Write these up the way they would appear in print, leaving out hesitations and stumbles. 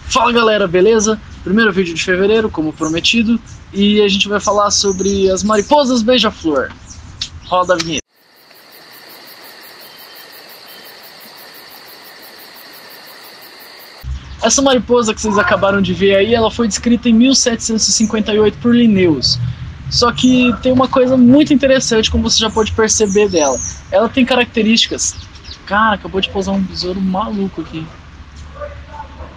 Fala galera, beleza? Primeiro vídeo de fevereiro, como prometido, e a gente vai falar sobre as mariposas beija-flor. Roda a vinheta. Essa mariposa que vocês acabaram de ver aí, ela foi descrita em 1758 por Linnaeus. Só que tem uma coisa muito interessante, como você já pode perceber dela. Ela tem características... Cara, acabou de pousar um besouro maluco aqui.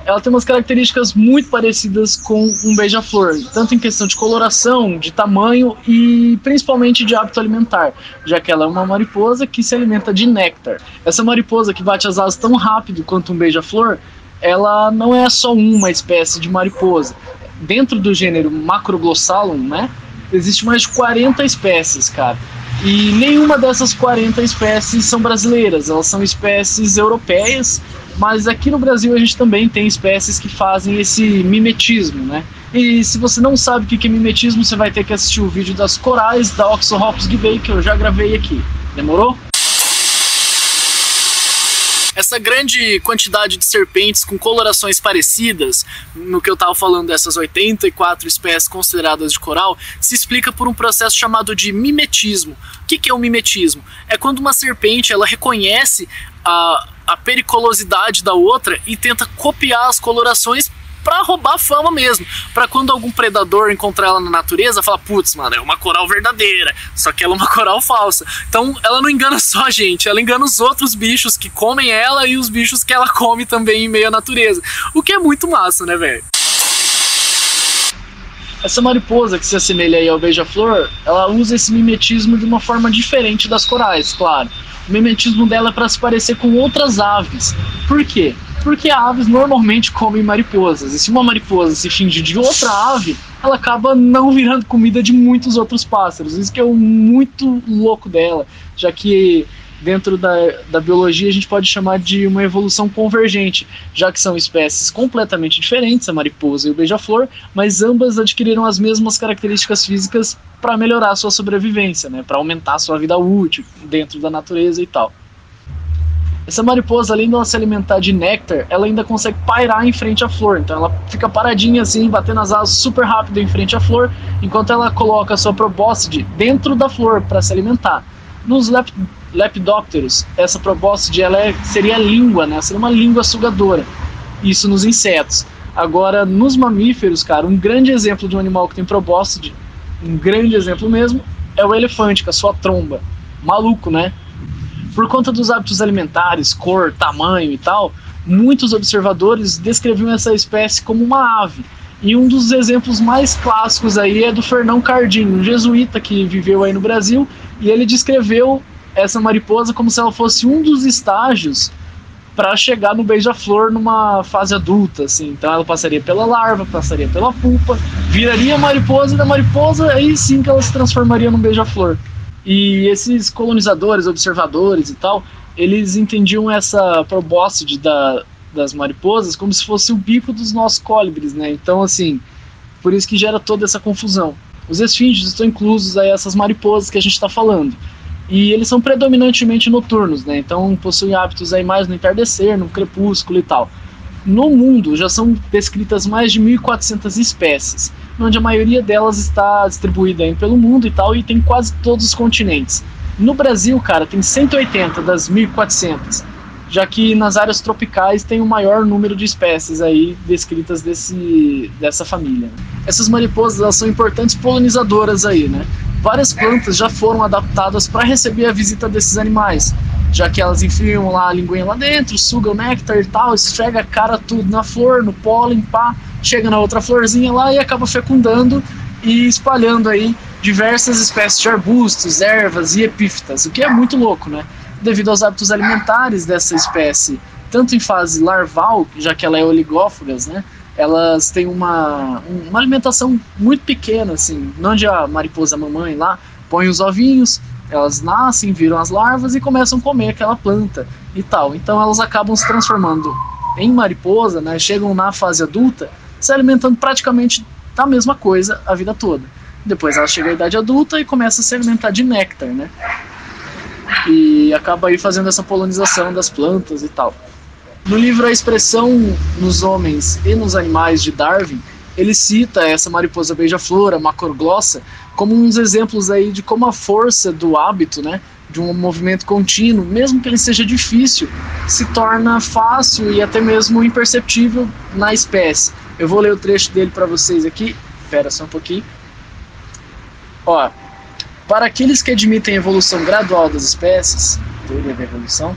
Ela tem umas características muito parecidas com um beija-flor, tanto em questão de coloração, de tamanho e principalmente de hábito alimentar, já que ela é uma mariposa que se alimenta de néctar. Essa mariposa que bate as asas tão rápido quanto um beija-flor, ela não é só uma espécie de mariposa. Dentro do gênero Macroglossalum, né, existe mais de 40 espécies, cara. E nenhuma dessas 40 espécies são brasileiras, elas são espécies europeias, mas aqui no Brasil a gente também tem espécies que fazem esse mimetismo, né? E se você não sabe o que é mimetismo, você vai ter que assistir o vídeo das corais da Oxohops gibbei, que eu já gravei aqui. Demorou? Essa grande quantidade de serpentes com colorações parecidas, no que eu estava falando dessas 84 espécies consideradas de coral, se explica por um processo chamado de mimetismo. O que é o mimetismo? É quando uma serpente ela reconhece a periculosidade da outra e tenta copiar as colorações para roubar fama mesmo, para quando algum predador encontrar ela na natureza, falar, putz, mano, é uma coral verdadeira, só que ela é uma coral falsa. Então ela não engana só a gente, ela engana os outros bichos que comem ela e os bichos que ela come também em meio à natureza, o que é muito massa, né, velho? Essa mariposa que se assemelha aí ao beija-flor, ela usa esse mimetismo de uma forma diferente das corais, claro. O mimetismo dela é para se parecer com outras aves. Por quê? Porque aves normalmente comem mariposas, e se uma mariposa se finge de outra ave, ela acaba não virando comida de muitos outros pássaros. Isso que é o muito louco dela, já que dentro da biologia a gente pode chamar de uma evolução convergente, já que são espécies completamente diferentes, a mariposa e o beija-flor, mas ambas adquiriram as mesmas características físicas para melhorar a sua sobrevivência, né, para aumentar a sua vida útil dentro da natureza e tal. Essa mariposa, além de ela se alimentar de néctar, ela ainda consegue pairar em frente à flor. Então ela fica paradinha assim, batendo as asas super rápido em frente à flor, enquanto ela coloca a sua probóscide dentro da flor para se alimentar. Nos lepidópteros, essa probóscide seria a língua, né? Seria uma língua sugadora. Isso nos insetos. Agora, nos mamíferos, cara, um grande exemplo de um animal que tem probóscide, um grande exemplo mesmo, é o elefante, com a sua tromba. Maluco, né? Por conta dos hábitos alimentares, cor, tamanho e tal, muitos observadores descreviam essa espécie como uma ave. E um dos exemplos mais clássicos aí é do Fernão Cardim, um jesuíta que viveu aí no Brasil, e ele descreveu essa mariposa como se ela fosse um dos estágios para chegar no beija-flor numa fase adulta, assim. Então ela passaria pela larva, passaria pela pupa, viraria mariposa, e da mariposa aí sim que ela se transformaria num beija-flor. E esses colonizadores, observadores e tal, eles entendiam essa probóscide das mariposas como se fosse o bico dos nossos cólibres, né? Então, assim, por isso que gera toda essa confusão. Os esfinges estão inclusos aí essas mariposas que a gente está falando. E eles são predominantemente noturnos, né? Então possuem hábitos aí mais no entardecer, no crepúsculo e tal. No mundo já são descritas mais de 1.400 espécies, onde a maioria delas está distribuída aí pelo mundo e tal, e tem quase todos os continentes. No Brasil, cara, tem 180 das 1.400, já que nas áreas tropicais tem o maior número de espécies aí descritas dessa família. Essas mariposas, elas são importantes polinizadoras aí, né? Várias plantas já foram adaptadas para receber a visita desses animais, já que elas enfiam lá a linguinha lá dentro, sugam o néctar e tal, esfrega a cara tudo na flor, no pólen, pá, chega na outra florzinha lá e acaba fecundando e espalhando aí diversas espécies de arbustos, ervas e epífitas, o que é muito louco, né? Devido aos hábitos alimentares dessa espécie, tanto em fase larval, já que ela é oligófagas, né? Elas têm uma alimentação muito pequena, assim, onde a mariposa mamãe lá põe os ovinhos, elas nascem, viram as larvas e começam a comer aquela planta e tal. Então elas acabam se transformando em mariposa, né? Chegam na fase adulta, se alimentando praticamente da mesma coisa a vida toda. Depois ela chega à idade adulta e começa a se alimentar de néctar, né? E acaba aí fazendo essa polinização das plantas e tal. No livro A Expressão nos Homens e nos Animais, de Darwin, ele cita essa mariposa beija-flor, a macroglossa, como uns exemplos aí de como a força do hábito, né, de um movimento contínuo, mesmo que ele seja difícil, se torna fácil e até mesmo imperceptível na espécie. Eu vou ler o trecho dele para vocês aqui. Espera só um pouquinho. Ó, para aqueles que admitem a evolução gradual das espécies, teoria da evolução,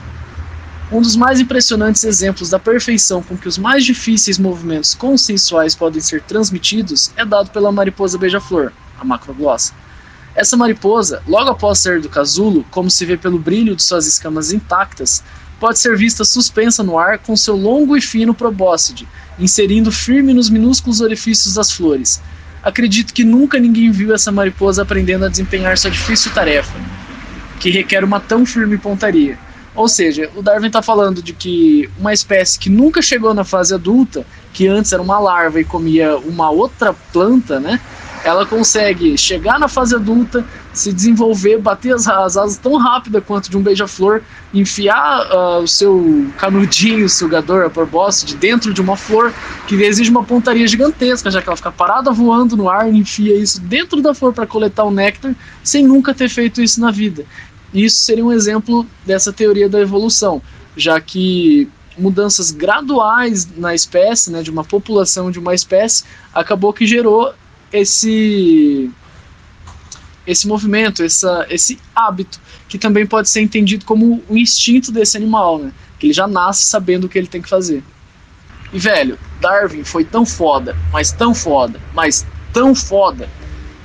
um dos mais impressionantes exemplos da perfeição com que os mais difíceis movimentos consensuais podem ser transmitidos é dado pela mariposa beija-flor, a macroglossa. Essa mariposa, logo após sair do casulo, como se vê pelo brilho de suas escamas intactas, pode ser vista suspensa no ar com seu longo e fino probóscide, inserindo firme nos minúsculos orifícios das flores. Acredito que nunca ninguém viu essa mariposa aprendendo a desempenhar sua difícil tarefa, que requer uma tão firme pontaria. Ou seja, o Darwin está falando de que uma espécie que nunca chegou na fase adulta, que antes era uma larva e comia uma outra planta, né? Ela consegue chegar na fase adulta, se desenvolver, bater as asas tão rápida quanto de um beija-flor, enfiar o seu canudinho, o sugador, a probóscide, dentro de uma flor que exige uma pontaria gigantesca, já que ela fica parada voando no ar e enfia isso dentro da flor para coletar o néctar, sem nunca ter feito isso na vida. Isso seria um exemplo dessa teoria da evolução, já que mudanças graduais na espécie, né, de uma população de uma espécie, acabou que gerou esse movimento, esse hábito, que também pode ser entendido como o instinto desse animal, né, que ele já nasce sabendo o que ele tem que fazer. E, velho, Darwin foi tão foda, mas tão foda, mas tão foda,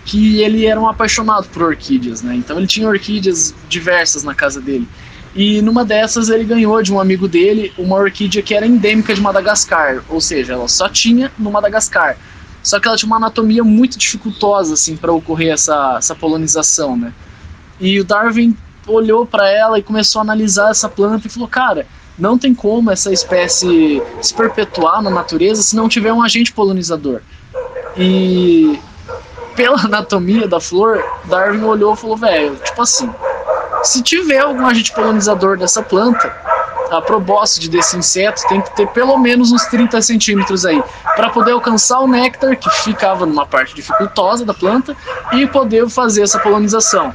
que ele era um apaixonado por orquídeas, né? Então ele tinha orquídeas diversas na casa dele. E numa dessas ele ganhou de um amigo dele uma orquídea que era endêmica de Madagascar, ou seja, ela só tinha no Madagascar. Só que ela tinha uma anatomia muito dificultosa assim para ocorrer essa polinização, né? E o Darwin olhou para ela e começou a analisar essa planta e falou: cara, não tem como essa espécie se perpetuar na natureza se não tiver um agente polinizador. E pela anatomia da flor, Darwin olhou e falou: velho, tipo assim, se tiver algum agente polinizador dessa planta, a probóscide desse inseto tem que ter pelo menos uns 30 centímetros aí, para poder alcançar o néctar, que ficava numa parte dificultosa da planta, e poder fazer essa polinização.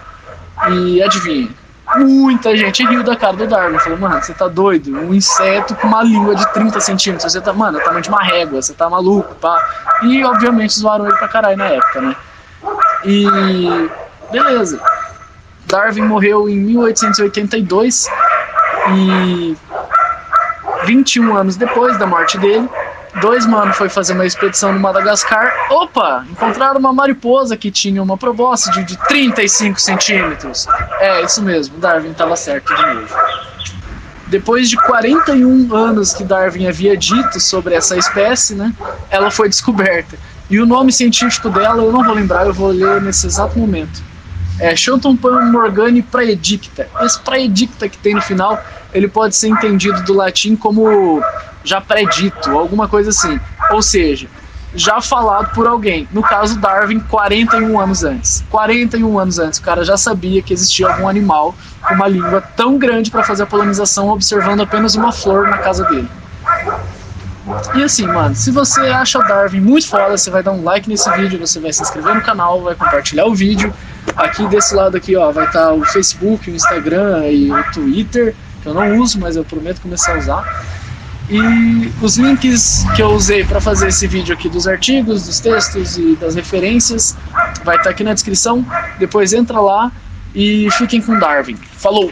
E adivinha, muita gente riu da cara do Darwin, falou: mano, você tá doido? Um inseto com uma língua de 30 centímetros, você tá, mano, é o tamanho de uma régua, você tá maluco, pá. E obviamente zoaram ele pra caralho na época, né? E beleza, Darwin morreu em 1882 e 21 anos depois da morte dele, dois manos foi fazer uma expedição no Madagascar. Opa, encontraram uma mariposa que tinha uma probóscide de 35 centímetros. É, isso mesmo, Darwin estava certo de novo. Depois de 41 anos que Darwin havia dito sobre essa espécie, né, ela foi descoberta. E o nome científico dela eu não vou lembrar, eu vou ler nesse exato momento. É Xanthopan morgani praedicta. Esse praedicta que tem no final, ele pode ser entendido do latim como já predito, alguma coisa assim. Ou seja, já falado por alguém. No caso, Darwin, 41 anos antes. 41 anos antes, o cara já sabia que existia algum animal com uma língua tão grande para fazer a polinização, observando apenas uma flor na casa dele. E assim, mano, se você acha o Darwin muito foda, você vai dar um like nesse vídeo, você vai se inscrever no canal, vai compartilhar o vídeo. Aqui desse lado aqui, ó, vai estar o Facebook, o Instagram e o Twitter, que eu não uso, mas eu prometo começar a usar. E os links que eu usei para fazer esse vídeo aqui dos artigos, dos textos e das referências vai estar aqui na descrição. Depois entra lá e fiquem com Darwin. Falou!